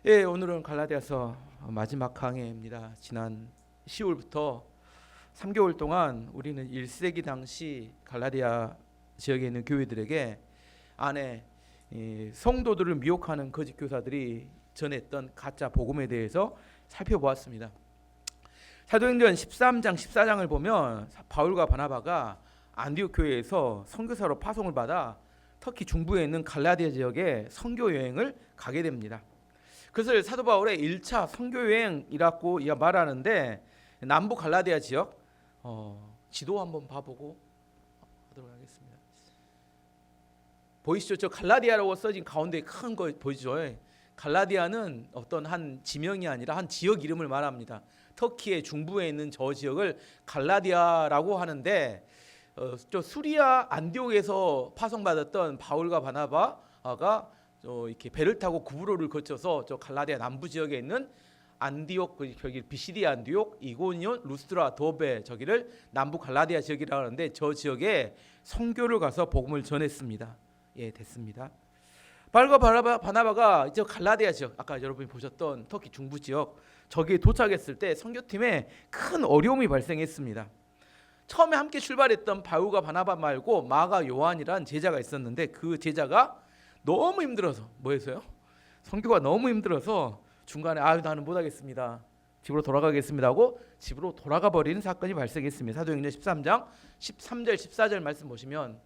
예, 오늘은 갈라디아서 마지막 강해입니다. 지난 10월부터 3개월 동안 우리는 1세기 당시 갈라디아 지역에 있는 교회들에게 안에 성도들을 미혹하는 거짓 교사들이 전했던 가짜 복음에 대해서 살펴보았습니다. 사도행전 13장 14장을 보면 바울과 바나바가 안디옥 교회에서 선교사로 파송을 받아 터키 중부에 있는 갈라디아 지역에 선교 여행을 가게 됩니다. 그것을 사도 바울의 1차 선교 여행이라고 말하는데, 남부 갈라디아 지역 지도 한번 봐보고 하도록 하겠습니다. 보이시죠? 저 갈라디아라고 써진 가운데 큰 거 보이죠? 갈라디아는 어떤 한 지명이 아니라 한 지역 이름을 말합니다. 터키의 중부에 있는 저 지역을 갈라디아라고 하는데, 저 수리아 안디옥에서 파송받았던 바울과 바나바가 이렇게 배를 타고 구브로를 거쳐서 저 갈라디아 남부 지역에 있는 안디옥, 저기 비시디아 안디옥, 이고니온, 루스트라, 도베, 저기를 남부 갈라디아 지역이라고 하는데, 저 지역에 선교를 가서 복음을 전했습니다. 예, 됐습니다. 바울과 바나바가 이제 갈라디아 지역, 아까 여러분이 보셨던 터키 중부 지역, 저기에 도착했을 때 선교팀에 큰 어려움이 발생했습니다. 처음에 함께 출발했던 바울과 바나바 말고 마가 요한이란 제자가 있었는데, 그 제자가 너무 힘들어서 뭐했어요? 선교가 너무 힘들어서 중간에 나는 못하겠습니다, 집으로 돌아가겠습니다 하고 집으로 돌아가 버리는 사건이 발생했습니다. 사도행전 13장 13절 14절 말씀 보시면,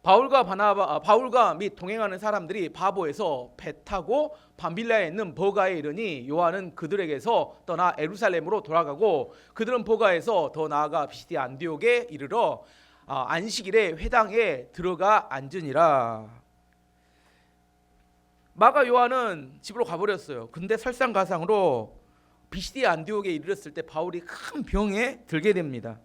바울과 및 동행하는 사람들이 바보에서 배 타고 밤빌라에 있는 버가에 이르니, 요한은 그들에게서 떠나 예루살렘으로 돌아가고, 그들은 버가에서 더 나아가 비시디아 안디옥에 이르러 안식일에 회당에 들어가 앉으니라. 마가 요한은 집으로 가버렸어요. 근데 설상가상으로 비시디아 안디옥에 이르렀을 때 바울이 큰 병에 들게 됩니다.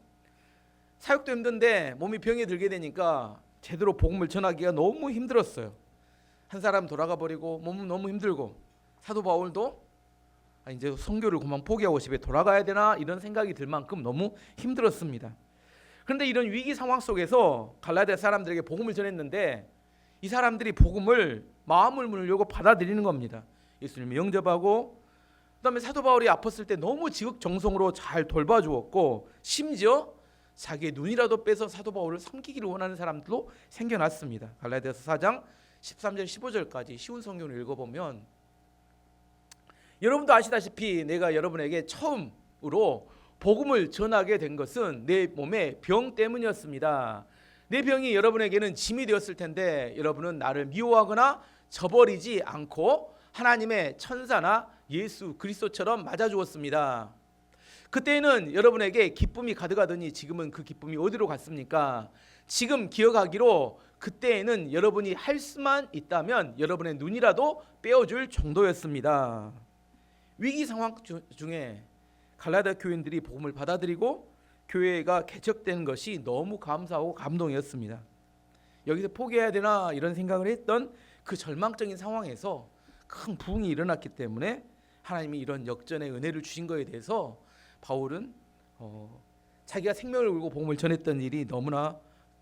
사역도 힘든데 몸이 병에 들게 되니까 제대로 복음을 전하기가 너무 힘들었어요. 한 사람 돌아가 버리고 몸은 너무 힘들고, 사도 바울도 이제 선교를 그만 포기하고 집에 돌아가야 되나 이런 생각이 들 만큼 너무 힘들었습니다. 그런데 이런 위기 상황 속에서 갈라디아 사람들에게 복음을 전했는데, 이 사람들이 복음을 마음을 문을 열고 받아들이는 겁니다. 예수님을 영접하고, 그다음에 사도 바울이 아팠을 때 너무 지극정성으로 잘 돌봐주었고, 심지어 자기의 눈이라도 빼서 사도 바울을 섬기기를 원하는 사람들도 생겨났습니다. 갈라디아서 4장 13절 15절까지 쉬운 성경을 읽어보면, 여러분도 아시다시피 내가 여러분에게 처음으로 복음을 전하게 된 것은 내 몸의 병 때문이었습니다. 내 병이 여러분에게는 짐이 되었을 텐데, 여러분은 나를 미워하거나 저버리지 않고 하나님의 천사나 예수 그리스도처럼 맞아주었습니다. 그때는 여러분에게 기쁨이 가득하더니 지금은 그 기쁨이 어디로 갔습니까? 지금 기억하기로 그때에는 여러분이 할 수만 있다면 여러분의 눈이라도 빼어줄 정도였습니다. 위기 상황 중에 갈라디아 교인들이 복음을 받아들이고 교회가 개척된 것이 너무 감사하고 감동이었습니다. 여기서 포기해야 되나 이런 생각을 했던 그 절망적인 상황에서 큰 부흥이 일어났기 때문에 하나님이 이런 역전의 은혜를 주신 것에 대해서 바울은 자기가 생명을 걸고 복음을 전했던 일이 너무나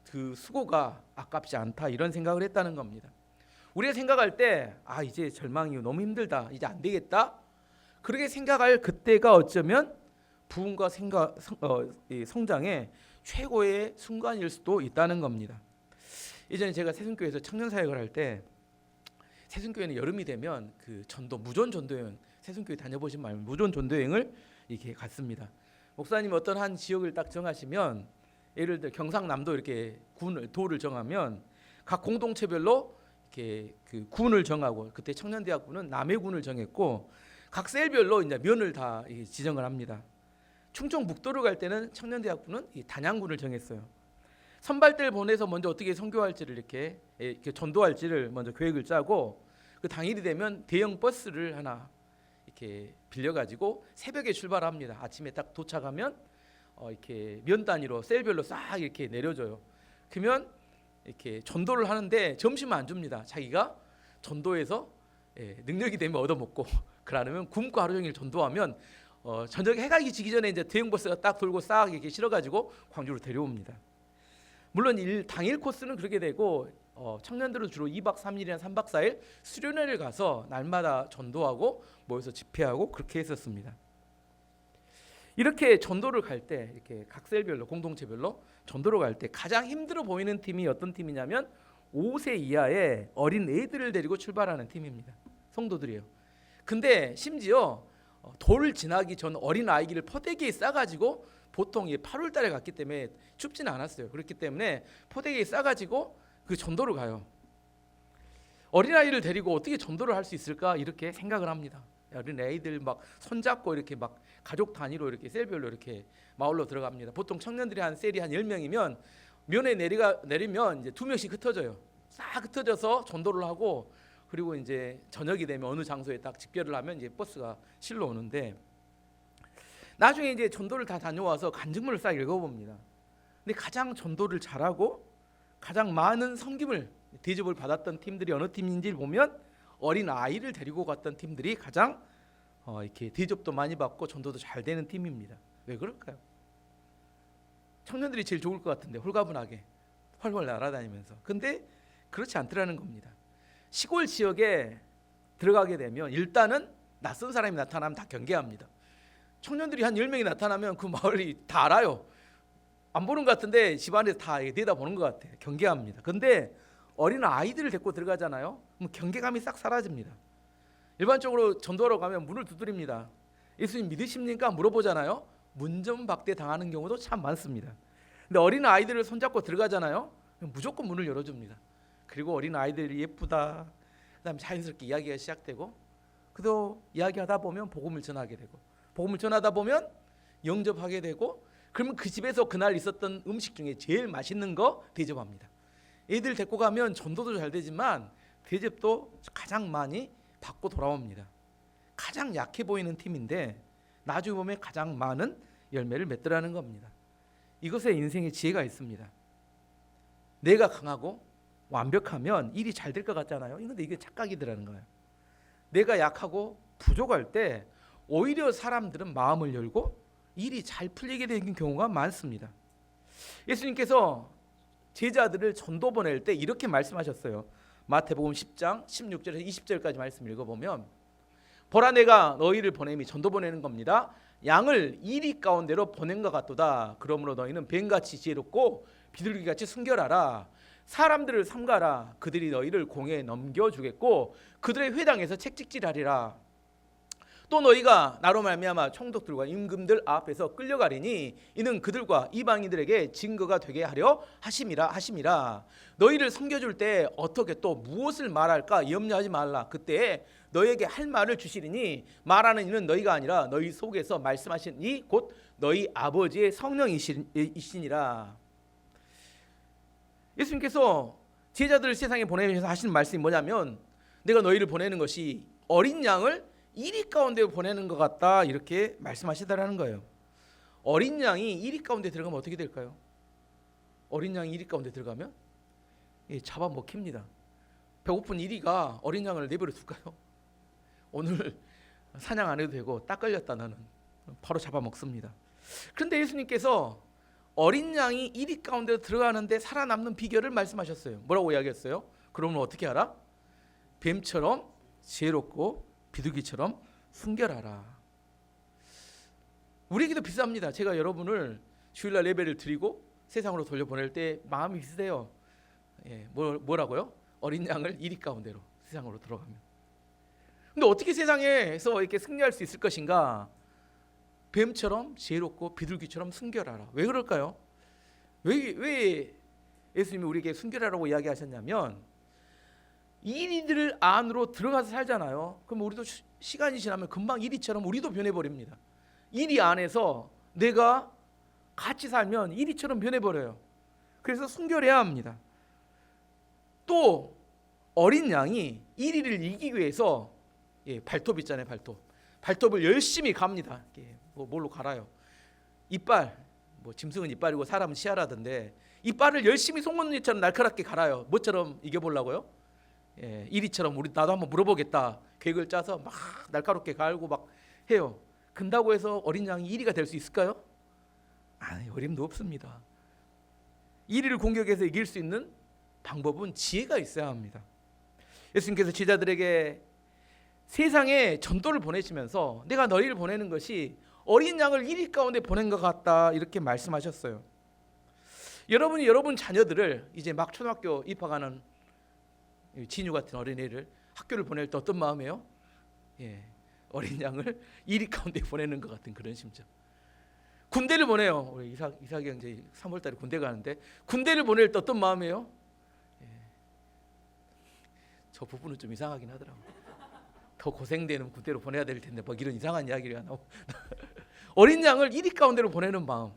그 수고가 아깝지 않다 이런 생각을 했다는 겁니다. 우리가 생각할 때 이제 절망이 너무 힘들다, 이제 안 되겠다, 그렇게 생각할 그때가 어쩌면 부흥과 성장의 최고의 순간일 수도 있다는 겁니다. 예전에 제가 새순교회에서 청년 사역을 할 때, 새순교회는 여름이 되면 그 무전 전도여행, 새순교회 다녀보신 말면 무전 전도여행을 이렇게 갔습니다. 목사님이 어떤 한 지역을 딱 정하시면, 예를 들어 경상남도 이렇게 도를 정하면 각 공동체별로 이렇게 그 군을 정하고, 그때 청년대학부는 남해군을 정했고, 각 셀별로 이제 면을 다 지정을 합니다. 충청북도를 갈 때는 청년대학부는 단양군을 정했어요. 선발대를 보내서 먼저 어떻게 선교할지를 이렇게 전도할지를 먼저 계획을 짜고, 그 당일이 되면 대형 버스를 하나 이렇게 빌려가지고 새벽에 출발합니다. 아침에 딱 도착하면 이렇게 면 단위로 셀별로 싹 이렇게 내려줘요. 그러면 이렇게 전도를 하는데 점심은 안 줍니다. 자기가 전도해서 능력이 되면 얻어먹고, 그러면 굶고 하루 종일 전도하면 저녁에 해가 지기 전에 이제 대형 버스가 딱 돌고 싹 이렇게 실어가지고 광주로 데려옵니다. 물론 당일 코스는 그렇게 되고, 청년들은 주로 2박 3일이나 3박 4일 수련회를 가서 날마다 전도하고 모여서 집회하고 그렇게 했었습니다. 이렇게 전도를 갈 때 이렇게 각 셀별로 공동체별로 전도를 갈 때 가장 힘들어 보이는 팀이 어떤 팀이냐면 5세 이하의 어린 애들을 데리고 출발하는 팀입니다. 성도들이에요. 근데 심지어 돌 지나기 전 어린 아이를 포대기에 싸가지고 보통 8월 달에 갔기 때문에 춥지는 않았어요. 그렇기 때문에 포대기에 싸가지고 그 전도를 가요. 어린아이를 데리고 어떻게 전도를 할 수 있을까 이렇게 생각을 합니다. 어린 애들 막 손잡고 이렇게 막 가족 단위로 이렇게 셀별로 이렇게 마을로 들어갑니다. 보통 청년들이 한 셀이 한 10명이면 면에 내리면 이제 2명씩 흩어져요. 싹 흩어져서 전도를 하고 그리고 이제 저녁이 되면 어느 장소에 딱 집결을 하면 이제 버스가 실러 오는데 나중에 이제 전도를 다 다녀와서 간증문을 싹 읽어봅니다. 근데 가장 전도를 잘하고 가장 많은 섬김을 대접을 받았던 팀들이 어느 팀인지를 보면 어린 아이를 데리고 갔던 팀들이 가장 이렇게 대접도 많이 받고 전도도 잘 되는 팀입니다. 왜 그럴까요? 청년들이 제일 좋을 것 같은데 홀가분하게 훨훨 날아다니면서. 근데 그렇지 않더라는 겁니다. 시골 지역에 들어가게 되면 일단은 낯선 사람이 나타나면 다 경계합니다. 청년들이 한 10명이 나타나면 그 마을이 다 알아요. 안 보는 것 같은데 집안에서 다 내다보는 것 같아요. 경계합니다. 근데 어린 아이들을 데리고 들어가잖아요. 그럼 경계감이 싹 사라집니다. 일반적으로 전도하러 가면 문을 두드립니다. 예수님 믿으십니까? 물어보잖아요. 문전박대 당하는 경우도 참 많습니다. 근데 어린 아이들을 손잡고 들어가잖아요. 무조건 문을 열어줍니다. 그리고 어린 아이들이 예쁘다. 그다음에 자연스럽게 이야기가 시작되고 그도 이야기하다 보면 복음을 전하게 되고 복음을 전하다 보면 영접하게 되고 그러면 그 집에서 그날 있었던 음식 중에 제일 맛있는 거 대접합니다. 애들 데리고 가면 전도도 잘 되지만 대접도 가장 많이 받고 돌아옵니다. 가장 약해 보이는 팀인데 나중에 보면 가장 많은 열매를 맺더라는 겁니다. 이것에 인생의 지혜가 있습니다. 내가 강하고 완벽하면 일이 잘 될 것 같잖아요. 그런데 이게 착각이더라는 거예요. 내가 약하고 부족할 때 오히려 사람들은 마음을 열고 일이 잘 풀리게 되는 경우가 많습니다. 예수님께서 제자들을 전도 보낼 때 이렇게 말씀하셨어요. 마태복음 10장 16절에서 20절까지 말씀 읽어보면 보라 내가 너희를 보냄이 전도 보내는 겁니다. 양을 이리 가운데로 보낸 것 같도다. 그러므로 너희는 뱀같이 지혜롭고 비둘기같이 순결하라. 사람들을 삼가라. 그들이 너희를 공에 넘겨주겠고 그들의 회당에서 책찍질하리라. 또 너희가 나로 말미암아 총독들과 임금들 앞에서 끌려가리니 이는 그들과 이방인들에게 증거가 되게 하려 하심이라. 너희를 섬겨줄 때 어떻게 또 무엇을 말할까 염려하지 말라. 그때 너희에게 할 말을 주시리니 말하는 이는 너희가 아니라 너희 속에서 말씀하신 이 곧 너희 아버지의 성령이시니라. 예수님께서 제자들을 세상에 보내면서 하시는 말씀이 뭐냐면 내가 너희를 보내는 것이 어린 양을 이리 가운데 보내는 것 같다 이렇게 말씀하시더라는 거예요. 어린 양이 이리 가운데 들어가면 어떻게 될까요? 어린 양이 이리 가운데 들어가면 잡아먹힙니다. 배고픈 이리가 어린 양을 내버려 둘까요? 오늘 사냥 안 해도 되고 딱 걸렸다 나는 바로 잡아먹습니다. 그런데 예수님께서 어린 양이 이리 가운데 들어가는데 살아남는 비결을 말씀하셨어요. 뭐라고 이야기했어요? 그러면 어떻게 하라? 뱀처럼 지혜롭고 비둘기처럼 순결하라. 우리에게도 비쌉니다. 제가 여러분을 주일날 예배를 드리고 세상으로 돌려보낼 때 마음이 비슷해요. 뭐라고요? 어린 양을 이리 가운데로 세상으로 들어가면. 근데 어떻게 세상에서 이렇게 승리할 수 있을 것인가? 뱀처럼 지혜롭고 비둘기처럼 순결하라. 왜 그럴까요? 왜 예수님이 우리에게 순결하라고 이야기하셨냐면 이리들 안으로 들어가서 살잖아요. 그럼 우리도 시간이 지나면 금방 이리처럼 우리도 변해버립니다. 이리 안에서 내가 같이 살면 이리처럼 변해버려요. 그래서 순결해야 합니다. 또 어린 양이 이리를 이기기 위해서 발톱 있잖아요. 발톱을 열심히 갑니다. 뭘로 갈아요? 이빨, 짐승은 이빨이고 사람은 치아라던데 이빨을 열심히 송곳니처럼 날카롭게 갈아요. 뭐처럼 이겨보려고요? 이리처럼 나도 한번 물어보겠다 계획을 짜서 막 날카롭게 갈고 막 해요. 근다고 해서 어린 양이 이리가 될 수 있을까요? 아니, 어림도 없습니다. 이리를 공격해서 이길 수 있는 방법은 지혜가 있어야 합니다. 예수님께서 제자들에게 세상에 전도를 보내시면서 내가 너희를 보내는 것이 어린 양을 이리 가운데 보낸 것 같다 이렇게 말씀하셨어요. 여러분이 여러분 자녀들을 이제 막 초등학교 입학하는 진유 같은 어린애를 학교를 보낼 때 어떤 마음이에요? 어린 양을 이리 가운데 보내는 것 같은 그런 심정. 군대를 보내요. 우리 이삭이 형 이제 3월달에 군대 가는데 군대를 보낼 때 어떤 마음이에요? 저 부분은 좀 이상하긴 하더라고요. 더 고생되는 군대로 보내야 될 텐데 막 이런 이상한 이야기가 나오고 어린 양을 이리 가운데로 보내는 마음.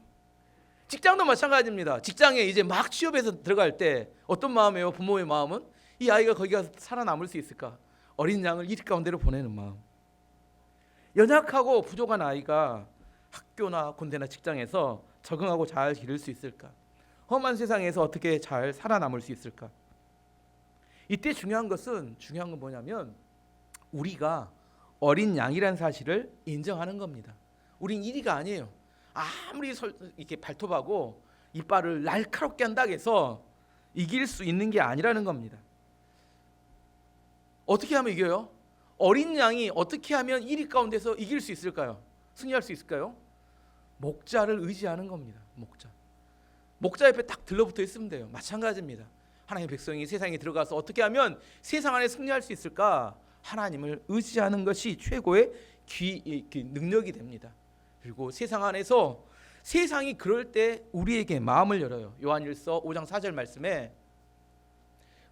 직장도 마찬가지입니다. 직장에 이제 막 취업해서 들어갈 때 어떤 마음이에요? 부모의 마음은 이 아이가 거기 가서 살아남을 수 있을까? 어린 양을 이리 가운데로 보내는 마음. 연약하고 부족한 아이가 학교나 군대나 직장에서 적응하고 잘 기를 수 있을까? 험한 세상에서 어떻게 잘 살아남을 수 있을까? 이때 중요한 건 뭐냐면 우리가 어린 양이라는 사실을 인정하는 겁니다. 우린 이리가 아니에요. 아무리 이렇게 발톱하고 이빨을 날카롭게 한다고 해서 이길 수 있는 게 아니라는 겁니다. 어떻게 하면 이겨요? 어린 양이 어떻게 하면 이리 가운데서 이길 수 있을까요? 승리할 수 있을까요? 목자를 의지하는 겁니다. 목자 옆에 딱 들러붙어 있으면 돼요. 마찬가지입니다. 하나님의 백성이 세상에 들어가서 어떻게 하면 세상 안에 승리할 수 있을까? 하나님을 의지하는 것이 최고의 능력이 됩니다. 그리고 세상 안에서 세상이 그럴 때 우리에게 마음을 열어요. 요한일서 5장 4절 말씀에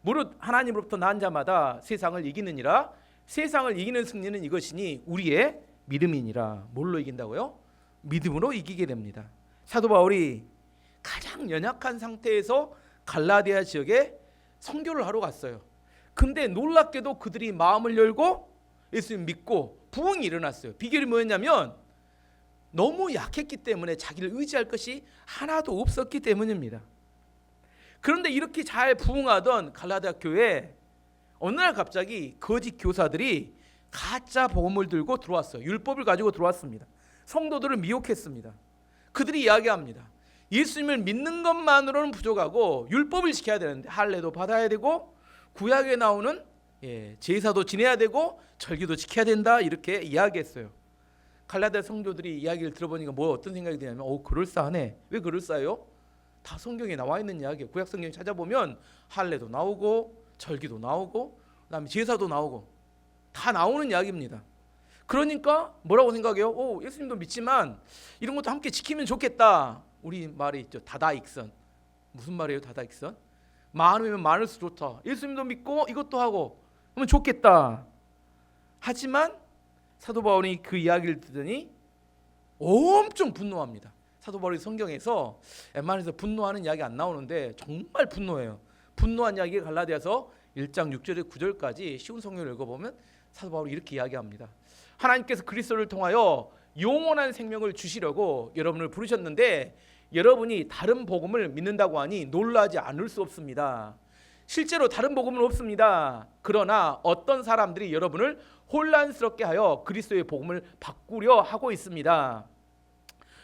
무릇 하나님으로부터 난 자마다 세상을 이기느니라. 세상을 이기는 승리는 이것이니 우리의 믿음이니라. 뭘로 이긴다고요? 믿음으로 이기게 됩니다. 사도 바울이 가장 연약한 상태에서 갈라디아 지역에 선교를 하러 갔어요. 근데 놀랍게도 그들이 마음을 열고 예수님 믿고 부흥이 일어났어요. 비결이 뭐였냐면 너무 약했기 때문에 자기를 의지할 것이 하나도 없었기 때문입니다. 그런데 이렇게 잘 부흥하던 갈라디아 교회에 어느 날 갑자기 거짓 교사들이 가짜 복음을 들고 들어왔어요. 율법을 가지고 들어왔습니다. 성도들을 미혹했습니다. 그들이 이야기합니다. 예수님을 믿는 것만으로는 부족하고 율법을 지켜야 되는데 할례도 받아야 되고 구약에 나오는 제사도 지내야 되고 절기도 지켜야 된다 이렇게 이야기했어요. 갈라디아 성도들이 이야기를 들어보니까 어떤 생각이 드냐면 그럴싸하네. 왜 그럴싸해요? 다 성경에 나와 있는 이야기예요. 구약 성경 찾아보면 할례도 나오고 절기도 나오고 그다음에 제사도 나오고 다 나오는 이야기입니다. 그러니까 뭐라고 생각해요? 예수님도 믿지만 이런 것도 함께 지키면 좋겠다. 우리 말이 있죠. 다다익선. 무슨 말이에요? 다다익선? 많으면 많을수록 좋다. 예수님도 믿고 이것도 하고 그러면 좋겠다. 하지만 사도 바울이 그 이야기를 듣더니 엄청 분노합니다. 사도 바울이 성경에서 웬만해서 분노하는 이야기 안 나오는데 정말 분노해요. 분노한 이야기가 갈라디아서 1장 6절에 9절까지 쉬운 성경을 읽어보면 사도 바울이 이렇게 이야기합니다. 하나님께서 그리스도를 통하여 영원한 생명을 주시려고 여러분을 부르셨는데 여러분이 다른 복음을 믿는다고 하니 놀라지 않을 수 없습니다. 실제로 다른 복음은 없습니다. 그러나 어떤 사람들이 여러분을 혼란스럽게 하여 그리스도의 복음을 바꾸려 하고 있습니다.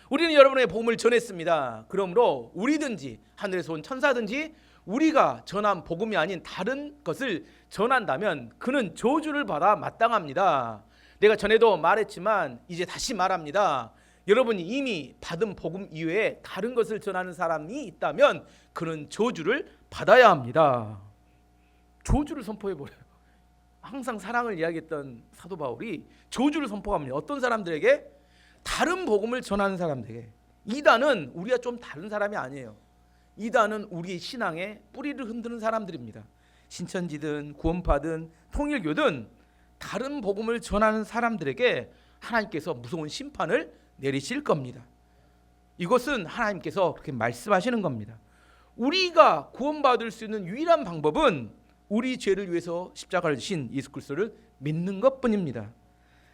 우리는 여러분의 복음을 전했습니다. 그러므로 우리든지 하늘에서 온 천사든지 우리가 전한 복음이 아닌 다른 것을 전한다면 그는 저주를 받아 마땅합니다. 내가 전에도 말했지만 이제 다시 말합니다. 여러분이 이미 받은 복음 이외에 다른 것을 전하는 사람이 있다면 그는 저주를 받아야 합니다. 저주를 선포해버려요. 항상 사랑을 이야기했던 사도 바울이 저주를 선포합니다. 어떤 사람들에게? 다른 복음을 전하는 사람들에게. 이단은 우리가 좀 다른 사람이 아니에요. 이단은 우리의 신앙의 뿌리를 흔드는 사람들입니다. 신천지든 구원파든 통일교든 다른 복음을 전하는 사람들에게 하나님께서 무서운 심판을 내리실 겁니다. 이것은 하나님께서 그렇게 말씀하시는 겁니다. 우리가 구원받을 수 있는 유일한 방법은 우리 죄를 위해서 십자가를 지신 예수 그리스도를 믿는 것뿐입니다.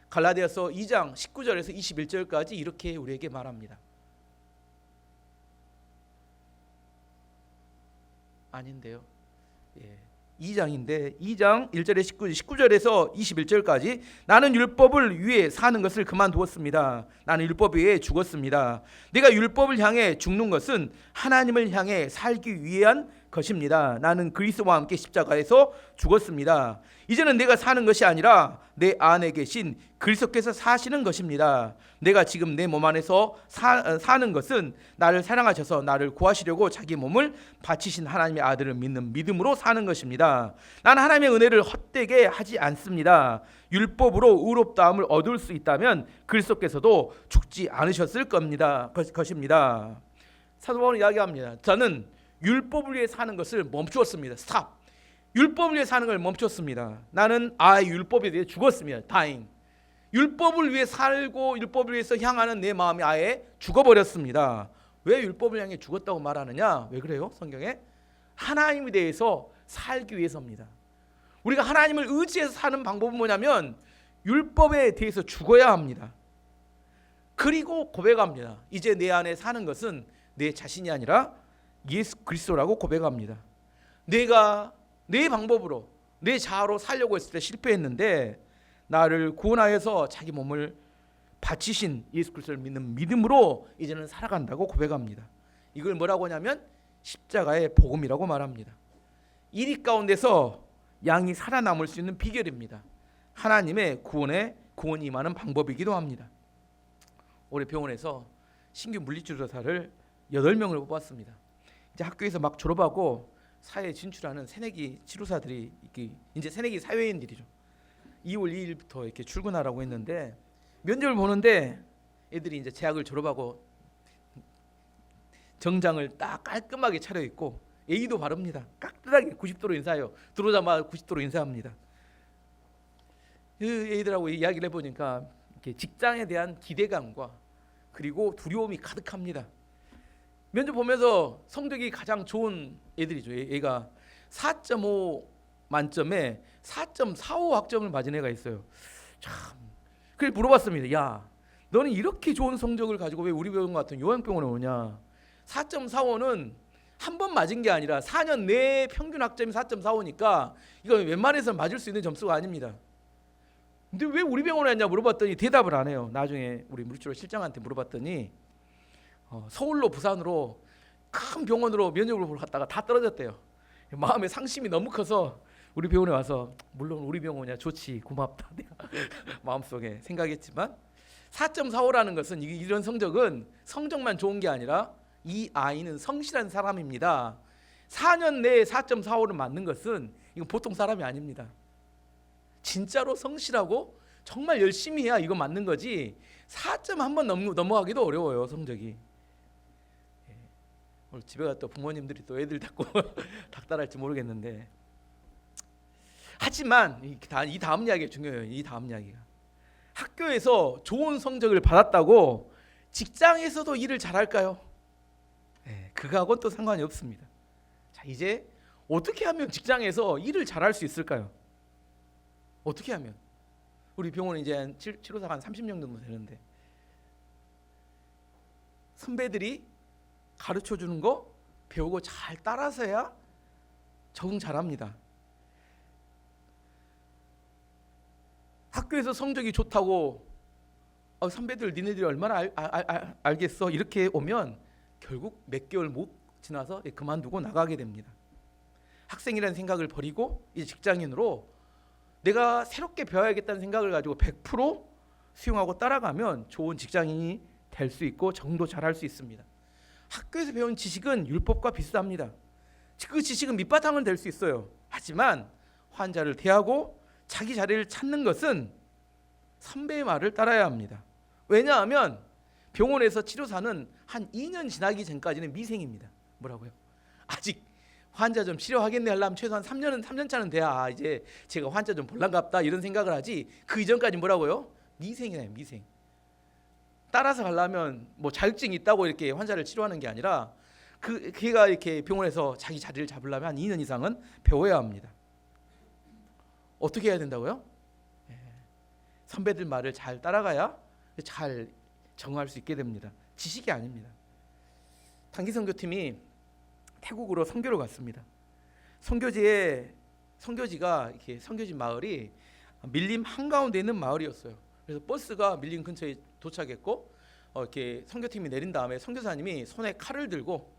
갈라디아서 2장 19절에서 21절까지 이렇게 우리에게 말합니다. 아닌데요. 2장인데 2장 1절에 19절에서 21절까지 나는 율법을 위해 사는 것을 그만두었습니다. 나는 율법 위에 죽었습니다. 내가 율법을 향해 죽는 것은 하나님을 향해 살기 위한 것입니다. 나는 그리스도와 함께 십자가에서 죽었습니다. 이제는 내가 사는 것이 아니라 내 안에 계신 그리스도께서 사시는 것입니다. 내가 지금 내 몸 안에서 사는 것은 나를 사랑하셔서 나를 구하시려고 자기 몸을 바치신 하나님의 아들을 믿는 믿음으로 사는 것입니다. 나는 하나님의 은혜를 헛되게 하지 않습니다. 율법으로 의롭다함을 얻을 수 있다면 그리스도께서도 죽지 않으셨을 것입니다. 사도 바울은 이야기합니다. 저는 율법을 위해 사는 것을 멈추었습니다. 스탑. 율법을 위해 사는 걸 멈췄습니다. 나는 율법에 대해 죽었습니다. dying. 율법을 위해 살고 율법을 위해서 향하는 내 마음이 아예 죽어버렸습니다. 왜 율법을 향해 죽었다고 말하느냐? 왜 그래요? 성경에 하나님에 대해서 살기 위해서입니다. 우리가 하나님을 의지해서 사는 방법은 뭐냐면 율법에 대해서 죽어야 합니다. 그리고 고백합니다. 이제 내 안에 사는 것은 내 자신이 아니라 예수 그리스도라고 고백합니다. 내가 내 방법으로 내 자아로 살려고 했을 때 실패했는데 나를 구원하여서 자기 몸을 바치신 예수 그리스도를 믿는 믿음으로 이제는 살아간다고 고백합니다. 이걸 뭐라고 하냐면 십자가의 복음이라고 말합니다. 이리 가운데서 양이 살아남을 수 있는 비결입니다. 하나님의 구원이 임하는 방법이기도 합니다. 올해 병원에서 신규 물리치료사를 8명을 뽑았습니다. 이제 학교에서 막 졸업하고 사회에 진출하는 새내기 치료사들이 이제 새내기 사회인들이죠. 2월 2일부터 이렇게 출근하라고 했는데 면접을 보는데 애들이 이제 대학을 졸업하고 정장을 딱 깔끔하게 차려입고 예의도 바릅니다. 깍듯하게 90도로 인사해요. 들어오자마자 90도로 인사합니다. 그 애들하고 이야기를 해보니까 이렇게 직장에 대한 기대감과 그리고 두려움이 가득합니다. 면접 보면서 성적이 가장 좋은 애들이죠. 얘가 4.5 만점에 4.45 학점을 맞은 애가 있어요. 참. 그래서 물어봤습니다. 야, 너는 이렇게 좋은 성적을 가지고 왜 우리 병원 같은 요양병원에 오냐? 4.45는 한 번 맞은 게 아니라 4년 내 평균 학점이 4.45니까 이건 웬만해서 맞을 수 있는 점수가 아닙니다. 근데 왜 우리 병원에 왔냐 물어봤더니 대답을 안 해요. 나중에 우리 물리치료 실장한테 물어봤더니 서울로 부산으로 큰 병원으로 면접을 보러 갔다가 다 떨어졌대요. 마음의 상심이 너무 커서 우리 병원에 와서 물론 우리 병원이야 좋지 고맙다 내가 마음속에 생각했지만 4.45라는 것은 이런 성적만 좋은 게 아니라 이 아이는 성실한 사람입니다. 4년 내에 4.45를 맞는 것은 이건 보통 사람이 아닙니다. 진짜로 성실하고 정말 열심히 해야 이거 맞는 거지 4점 한번 넘어가기도 어려워요. 성적이. 오늘 집에 가서 또 부모님들이 또 애들 닦고 닥달할지 모르겠는데 하지만 이 다음 이야기가 중요해요. 이 다음 이야기가 학교에서 좋은 성적을 받았다고 직장에서도 일을 잘할까요? 그거하고는 또 상관이 없습니다. 자, 이제 어떻게 하면 직장에서 일을 잘할 수 있을까요? 어떻게 하면? 우리 병원에 이제 치료사가 한 30명 정도 되는데 선배들이 가르쳐 주는 거 배우고 잘 따라서야 적응 잘합니다. 학교에서 성적이 좋다고 선배들 니네들이 얼마나 알겠어 이렇게 오면 결국 몇 개월 못 지나서 그만두고 나가게 됩니다. 학생이라는 생각을 버리고 이제 직장인으로 내가 새롭게 배워야겠다는 생각을 가지고 100% 수용하고 따라가면 좋은 직장인이 될 수 있고 적응도 잘할 수 있습니다. 학교에서 배운 지식은 율법과 비슷합니다. 그 지식은 밑바탕은 될 수 있어요. 하지만 환자를 대하고 자기 자리를 찾는 것은 선배의 말을 따라야 합니다. 왜냐하면 병원에서 치료사는 한 2년 지나기 전까지는 미생입니다. 뭐라고요? 아직 환자 좀 치료하겠네 하려면 최소한 3년 차는 돼야 이제 제가 환자 좀 볼란갑다 이런 생각을 하지 그 이전까지 뭐라고요? 미생이에요. 미생. 따라서 가려면 뭐 자격증이 있다고 이렇게 환자를 치료하는 게 아니라 걔가 이렇게 병원에서 자기 자리를 잡으려면 한 2년 이상은 배워야 합니다. 어떻게 해야 된다고요? 선배들 말을 잘 따라가야 잘 정할 수 있게 됩니다. 지식이 아닙니다. 단기 선교팀이 태국으로 선교를 갔습니다. 선교지가 이렇게 선교지 마을이 밀림 한가운데 있는 마을이었어요. 그래서 버스가 밀림 근처에 도착했고 이렇게 선교팀이 내린 다음에 선교사님이 손에 칼을 들고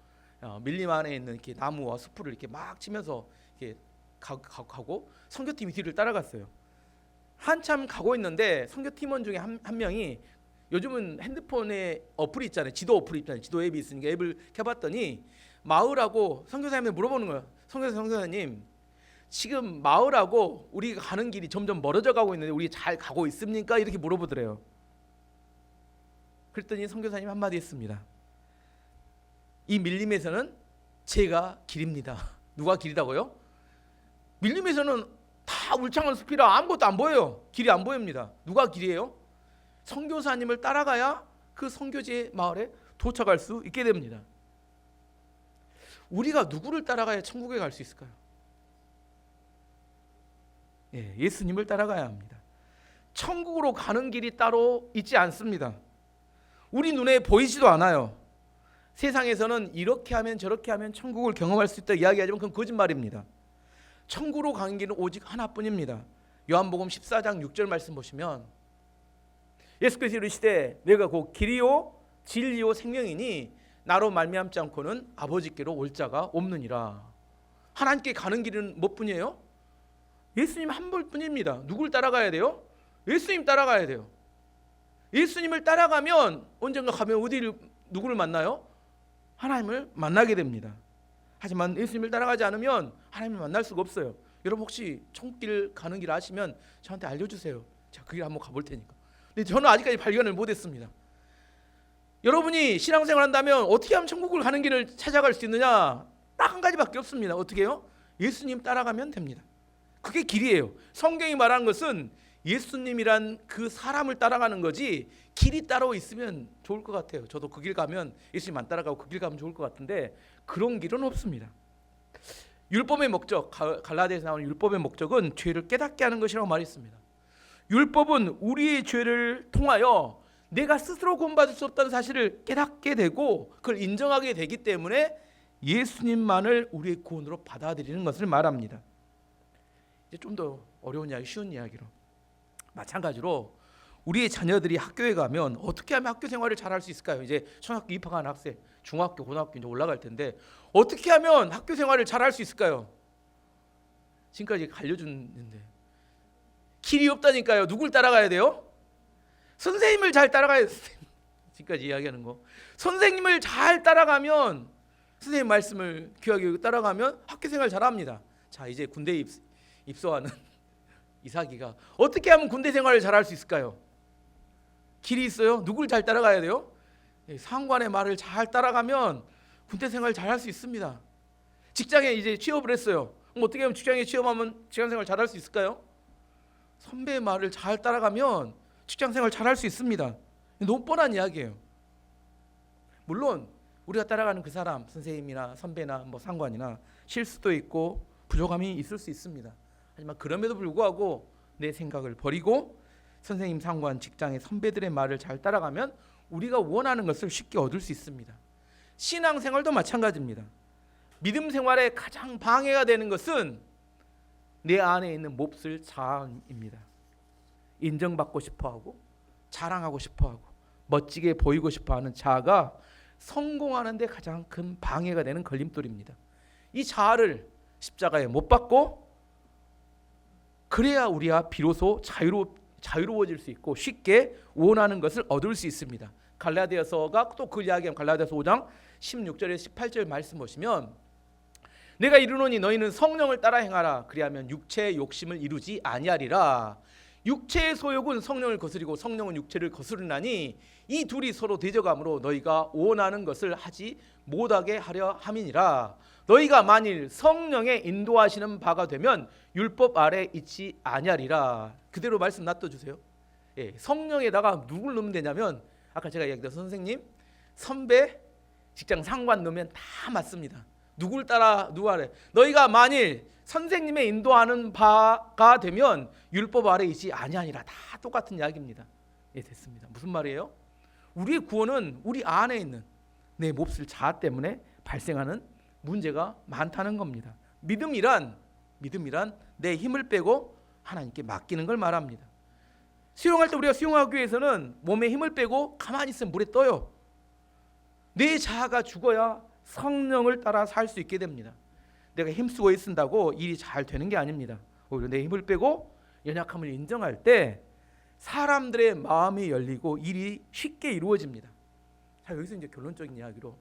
밀림 안에 있는 이렇게 나무와 숲을 이렇게 막 치면서 이렇게 가고 선교팀이 뒤를 따라갔어요. 한참 가고 있는데 선교팀원 중에 한 명이 요즘은 핸드폰에 어플이 있잖아요. 지도 어플이 있잖아요. 지도 앱이 있으니까 앱을 켜봤더니 마을하고 선교사님한테 물어보는 거예요. 선교사님, 지금 마을하고 우리가 가는 길이 점점 멀어져 가고 있는데 우리 잘 가고 있습니까? 이렇게 물어보더래요. 그랬더니 선교사님 한마디 했습니다. 이 밀림에서는 제가 길입니다. 누가 길이라고요? 밀림에서는 다 울창한 숲이라 아무것도 안 보여요. 길이 안 보입니다. 누가 길이에요? 선교사님을 따라가야 그 선교지의 마을에 도착할 수 있게 됩니다. 우리가 누구를 따라가야 천국에 갈 수 있을까요? 예수님을 따라가야 합니다. 천국으로 가는 길이 따로 있지 않습니다. 우리 눈에 보이지도 않아요. 세상에서는 이렇게 하면 저렇게 하면 천국을 경험할 수 있다 이야기하지만 그건 거짓말입니다. 천국으로 가는 길은 오직 하나뿐입니다. 요한복음 14장 6절 말씀 보시면 예수께서 이르시되 내가 곧 길이요 진리요 생명이니 나로 말미암지 않고는 아버지께로 올 자가 없느니라. 하나님께 가는 길은 뭐뿐이에요? 예수님 한 분뿐입니다. 누굴 따라가야 돼요? 예수님 따라가야 돼요. 예수님을 따라가면 언젠가 가면 누구를 만나요? 하나님을 만나게 됩니다. 하지만 예수님을 따라가지 않으면 하나님을 만날 수가 없어요. 여러분 혹시 천국길 가는 길 아시면 저한테 알려주세요. 제가 그 길 한번 가볼 테니까. 근데 저는 아직까지 발견을 못했습니다. 여러분이 신앙생활 한다면 어떻게 하면 천국을 가는 길을 찾아갈 수 있느냐? 딱 한 가지밖에 없습니다. 어떻게 해요? 예수님 따라가면 됩니다. 그게 길이에요. 성경이 말하는 것은 예수님이란 그 사람을 따라가는 거지 길이 따로 있으면 좋을 것 같아요. 저도 그 길 가면 예수님 안 따라가고 그 길 가면 좋을 것 같은데 그런 길은 없습니다. 율법의 목적, 갈라디아에서 나오는 율법의 목적은 죄를 깨닫게 하는 것이라고 말했습니다. 율법은 우리의 죄를 통하여 내가 스스로 구원받을 수 없다는 사실을 깨닫게 되고 그걸 인정하게 되기 때문에 예수님만을 우리의 구원으로 받아들이는 것을 말합니다. 이제 좀 더 어려운 이야기, 쉬운 이야기로 마찬가지로 우리의 자녀들이 학교에 가면 어떻게 하면 학교 생활을 잘할 수 있을까요? 이제 초등학교 입학한 학생, 중학교, 고등학교 이제 올라갈 텐데 어떻게 하면 학교 생활을 잘할 수 있을까요? 지금까지 알려줬는데 길이 없다니까요. 누굴 따라가야 돼요? 선생님을 잘 따라가야 돼요. 지금까지 이야기하는 거. 선생님을 잘 따라가면 선생님 말씀을 귀하게 따라가면 학교 생활 잘합니다. 자, 이제 군대에 입소하는 이삭이가 어떻게 하면 군대 생활을 잘할 수 있을까요? 길이 있어요. 누굴 잘 따라가야 돼요? 상관의 말을 잘 따라가면 군대 생활 잘할 수 있습니다. 직장에 이제 취업을 했어요. 그럼 어떻게 하면 직장에 취업하면 직장 생활 잘할 수 있을까요? 선배의 말을 잘 따라가면 직장 생활 잘할 수 있습니다. 너무 뻔한 이야기예요. 물론 우리가 따라가는 그 사람, 선생님이나 선배나 뭐 상관이나 실수도 있고 부족함이 있을 수 있습니다. 하지만 그럼에도 불구하고 내 생각을 버리고 선생님, 상관, 직장의 선배들의 말을 잘 따라가면 우리가 원하는 것을 쉽게 얻을 수 있습니다. 신앙생활도 마찬가지입니다. 믿음 생활에 가장 방해가 되는 것은 내 안에 있는 몹쓸 자아입니다. 인정받고 싶어하고 자랑하고 싶어하고 멋지게 보이고 싶어하는 자아가 성공하는 데 가장 큰 방해가 되는 걸림돌입니다. 이 자아를 십자가에 못 박고 그래야 우리가 비로소 자유로워질 수 있고 쉽게 원하는 것을 얻을 수 있습니다. 갈라디아서가 또 그 이야기하면 갈라디아서 5장 16절에서 18절 말씀 보시면 내가 이르노니 너희는 성령을 따라 행하라. 그리하면 육체의 욕심을 이루지 아니하리라. 육체의 소욕은 성령을 거스리고 성령은 육체를 거스르나니 이 둘이 서로 대적함으로 너희가 원하는 것을 하지 못하게 하려 함이니라. 너희가 만일 성령의 인도하시는 바가 되면 율법 아래 있지 아니하리라. 그대로 말씀 놔둬주세요. 성령에다가 누굴 넣으면 되냐면 아까 제가 이야기했던 선생님, 선배, 직장 상관 넣으면 다 맞습니다. 누굴 따라 누구 아래. 너희가 만일 선생님의 인도하는 바가 되면 율법 아래 있지 아니하니라. 다 똑같은 이야기입니다. 됐습니다. 무슨 말이에요? 우리의 구원은 우리 안에 있는 내 몹쓸 자아 때문에 발생하는 문제가 많다는 겁니다. 믿음이란 내 힘을 빼고 하나님께 맡기는 걸 말합니다. 수영할 때 우리가 수영하기 위해서는 몸에 힘을 빼고 가만히 있으면 물에 떠요. 내 자아가 죽어야 성령을 따라 살 수 있게 됩니다. 내가 힘쓰고 있는다고 일이 잘 되는 게 아닙니다. 오히려 내 힘을 빼고 연약함을 인정할 때 사람들의 마음이 열리고 일이 쉽게 이루어집니다. 자, 여기서 이제 결론적인 이야기로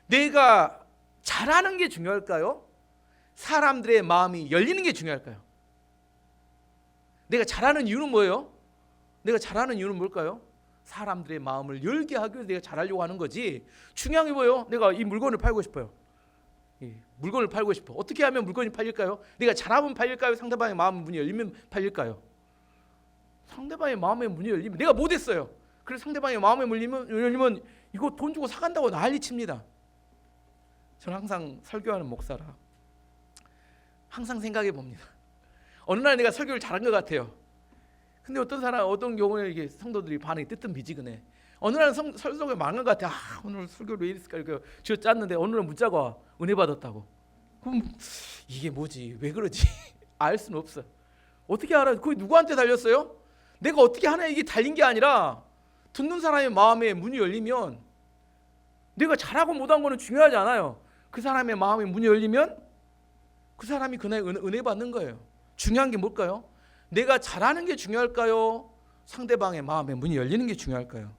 내가 잘하는 게 중요할까요? 사람들의 마음이 열리는 게 중요할까요? 내가 잘하는 이유는 뭐예요? 내가 잘하는 이유는 뭘까요? 사람들의 마음을 열게 하기 위해서 내가 잘하려고 하는 거지. 중요한 게 뭐예요? 내가 이 물건을 팔고 싶어요. 물건을 팔고 싶어. 어떻게 하면 물건이 팔릴까요? 내가 잘하면 팔릴까요? 상대방의 마음 문이 열리면 팔릴까요? 상대방의 마음의 문이 열리면 내가 못했어요. 그래서 상대방의 마음의 문이 열리면 이거 돈 주고 사간다고 난리칩니다. 저는 항상 설교하는 목사라 항상 생각해 봅니다. 어느 날 내가 설교를 잘한 것 같아요. 근데 어떤 경우에 이게 성도들이 반응이 뜨뜻미지근해. 어느 날은 설교가 망한 것 같아. 오늘 설교를 왜 이랬을까 이렇게 쥐어짰는데 어느 날 문자가 와. 은혜 받았다고. 그럼 이게 뭐지? 왜 그러지? 알 수는 없어. 어떻게 알아? 그게 누구한테 달렸어요? 내가 어떻게 하나 이게 달린 게 아니라 듣는 사람의 마음에 문이 열리면 내가 잘하고 못한 거는 중요하지 않아요. 그 사람의 마음에 문이 열리면 그 사람이 그날 은혜 받는 거예요. 중요한 게 뭘까요? 내가 잘하는 게 중요할까요? 상대방의 마음에 문이 열리는 게 중요할까요?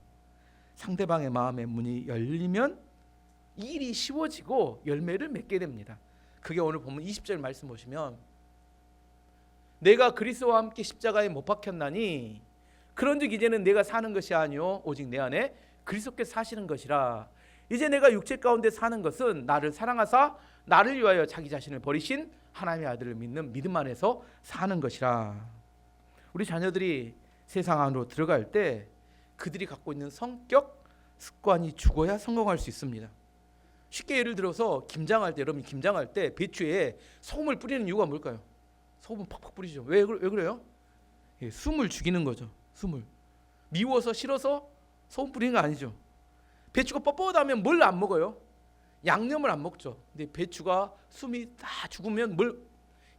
상대방의 마음에 문이 열리면 일이 쉬워지고 열매를 맺게 됩니다. 그게 오늘 보면 20절 말씀 보시면 내가 그리스도와 함께 십자가에 못 박혔나니 그런즉 이제는 내가 사는 것이 아니요 오직 내 안에 그리스도께서 사시는 것이라. 이제 내가 육체 가운데 사는 것은 나를 사랑하사 나를 위하여 자기 자신을 버리신 하나님의 아들을 믿는 믿음 안에서 사는 것이라. 우리 자녀들이 세상 안으로 들어갈 때 그들이 갖고 있는 성격, 습관이 죽어야 성공할 수 있습니다. 쉽게 예를 들어서 김장할 때, 여러분이 김장할 때 배추에 소금을 뿌리는 이유가 뭘까요? 소금 팍팍 뿌리죠. 왜 그래요? 숨을 죽이는 거죠. 숨을. 미워서 싫어서 소금 뿌리는 거 아니죠. 배추가 뻣뻣하면 뭘 안 먹어요? 양념을 안 먹죠. 근데 배추가 숨이 다 죽으면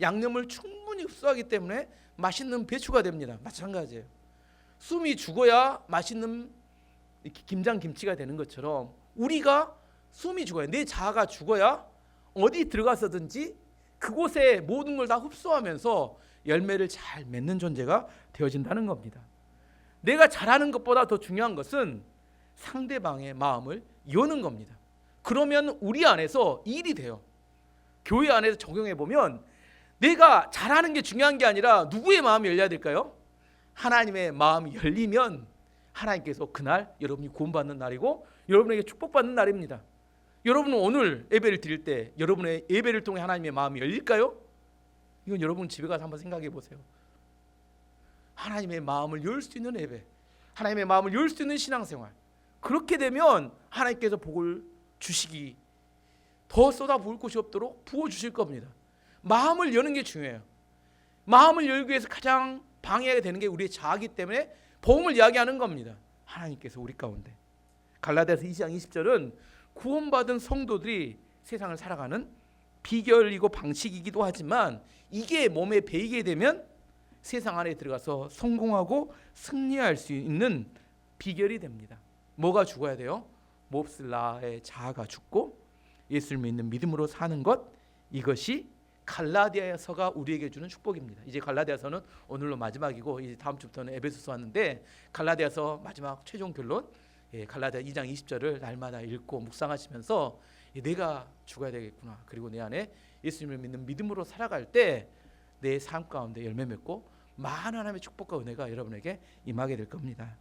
양념을 충분히 흡수하기 때문에 맛있는 배추가 됩니다. 마찬가지예요. 숨이 죽어야 맛있는 김장 김치가 되는 것처럼 우리가 숨이 죽어야, 내 자아가 죽어야 어디 들어가서든지 그곳에 모든 걸 다 흡수하면서 열매를 잘 맺는 존재가 되어진다는 겁니다. 내가 잘하는 것보다 더 중요한 것은 상대방의 마음을 여는 겁니다. 그러면 우리 안에서 일이 돼요. 교회 안에서 적용해 보면 내가 잘하는 게 중요한 게 아니라 누구의 마음이 열려야 될까요? 하나님의 마음이 열리면 하나님께서 그날 여러분이 구원받는 날이고 여러분에게 축복받는 날입니다. 여러분은 오늘 예배를 드릴 때 여러분의 예배를 통해 하나님의 마음이 열릴까요? 이건 여러분 집에 가서 한번 생각해 보세요. 하나님의 마음을 열 수 있는 예배, 하나님의 마음을 열 수 있는 신앙생활, 그렇게 되면 하나님께서 복을 주시기 더 쏟아부을 곳이 없도록 부어주실 겁니다. 마음을 여는 게 중요해요. 마음을 열기 위해서 가장 방해가 되는 게 우리의 자아이기 때문에 복음을 이야기하는 겁니다. 하나님께서 우리 가운데. 갈라디아서 2장 20절은 구원받은 성도들이 세상을 살아가는 비결이고 방식이기도 하지만 이게 몸에 배이게 되면 세상 안에 들어가서 성공하고 승리할 수 있는 비결이 됩니다. 뭐가 죽어야 돼요? 몹쓸 나의 자아가 죽고 예수를 믿는 믿음으로 사는 것, 이것이 갈라디아서가 우리에게 주는 축복입니다. 이제 갈라디아서는 오늘로 마지막이고 이제 다음 주부터는 에베소서 왔는데 갈라디아서 마지막 최종 결론, 갈라디아 2장 20절을 날마다 읽고 묵상하시면서 내가 죽어야 되겠구나. 그리고 내 안에 예수님을 믿는 믿음으로 살아갈 때 내 삶 가운데 열매 맺고 많은 하나님의 축복과 은혜가 여러분에게 임하게 될 겁니다.